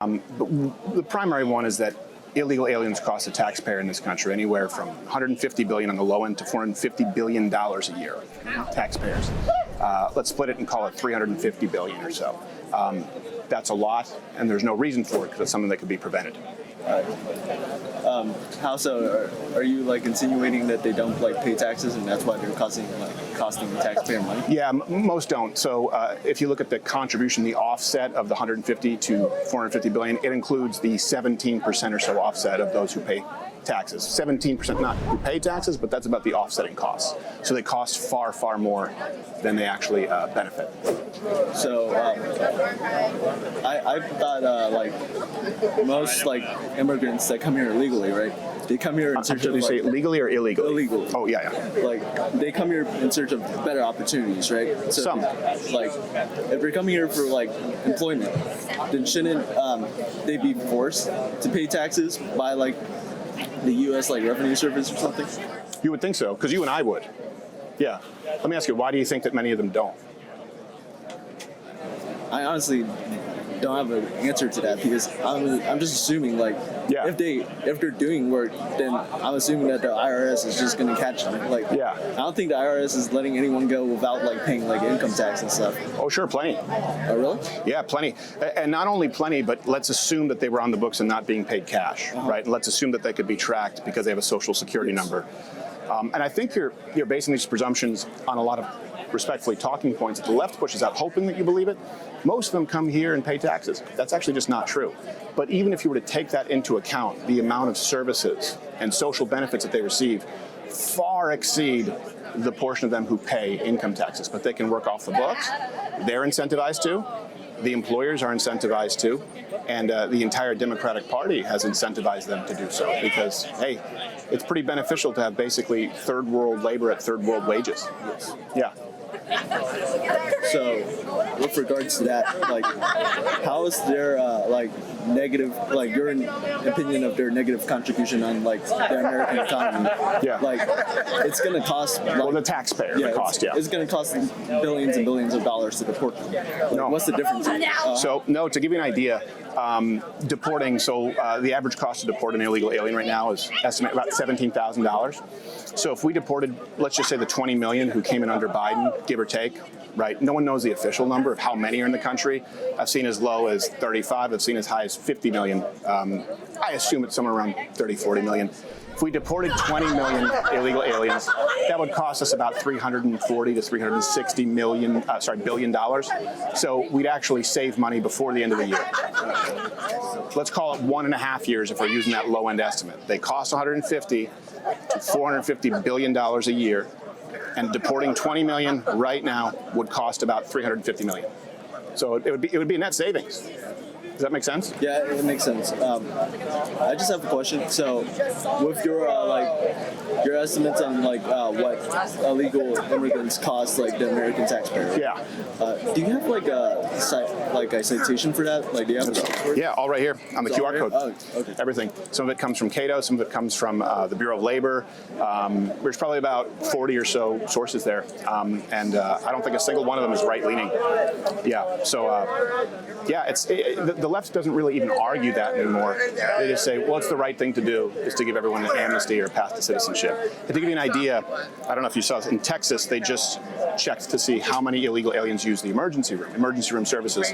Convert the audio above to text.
But the primary one is that illegal aliens cost the taxpayer in this country anywhere from $150 billion on the low end to $450 billion a year. Taxpayers. Let's split it and call it $350 billion or so. That's a lot, and there's no reason for it because it's something that could be prevented. How so? Are you like insinuating that they don't like pay taxes and that's why they're costing the taxpayer money? Yeah, most don't. So if you look at the contribution, the offset of the 150 to 450 billion, it includes the 17% or so offset of those who pay taxes. 17% not who pay taxes, but that's about the offsetting costs. So they cost far, far more than they actually benefit. So I thought like most like immigrants that come here illegally, right? They come here in search of you say legally or illegally? Illegally. Oh yeah. Like they come here in search of better opportunities, right? So, Some. Like if you're coming here for like employment, then shouldn't they be forced to pay taxes by like the U.S. like revenue service or something? You would think so, because you and I would. Yeah. Let me ask you, why do you think that many of them don't? I honestly don't have an answer to that because I'm just assuming like if they're doing work, then I'm assuming that the IRS is just going to catch them. Like I don't think the IRS is letting anyone go without like paying like income tax and stuff. Oh sure, plenty. Oh really? Yeah, plenty. And not only plenty, but let's assume that they were on the books and not being paid cash, right? And let's assume that they could be tracked because they have a social security number. And I think you're basing these presumptions on a lot of respectfully talking points that the left pushes out, hoping that you believe it. Most of them come here and pay taxes. That's actually just not true. But even if you were to take that into account, the amount of services and social benefits that they receive far exceed the portion of them who pay income taxes. But they can work off the books. They're incentivized to. The employers are incentivized to. And the entire Democratic Party has incentivized them to do so because, hey, it's pretty beneficial to have basically third world labor at third world wages. Yeah. So, with regards to that, like, how is their like negative, like your opinion of their negative contribution on like the American economy? Yeah. Like, it's going to cost. Like, well, the taxpayer, the cost. It's going to cost billions and billions of dollars to deport them. Like, No. What's the difference? So, no, to give you an idea, deporting. So, the average cost to deport an illegal alien right now is estimated about $17,000. So if we deported, let's just say the 20 million who came in under Biden, give or take, right? No one knows the official number of how many are in the country. I've seen as low as 35. I've seen as high as 50 million. I assume it's somewhere around 30, 40 million. If we deported 20 million illegal aliens, that would cost us about $340 to $360 billion. So we'd actually save money before the end of the year. Let's call it 1.5 years if we're using that low end estimate. They cost 150 to $450 billion a year, and deporting 20 million right now would cost about $350 million. So it would be a net savings. Does that make sense? Yeah, it makes sense. I just have a question. So, with your your estimates on like what illegal immigrants cost like the American taxpayer. Yeah. Do you have like a citation for that? Like, do you have a software? Yeah, all right here on the QR code. Oh, okay. Everything. Some of it comes from Cato. Some of it comes from the Bureau of Labor. There's probably about 40 or so sources there, and I don't think a single one of them is right-leaning. Yeah. So. Yeah, the left doesn't really even argue that anymore. They just say, well, it's the right thing to do is to give everyone an amnesty or a path to citizenship. And to give you an idea, I don't know if you saw this, in Texas, they just checked to see how many illegal aliens use the emergency room services.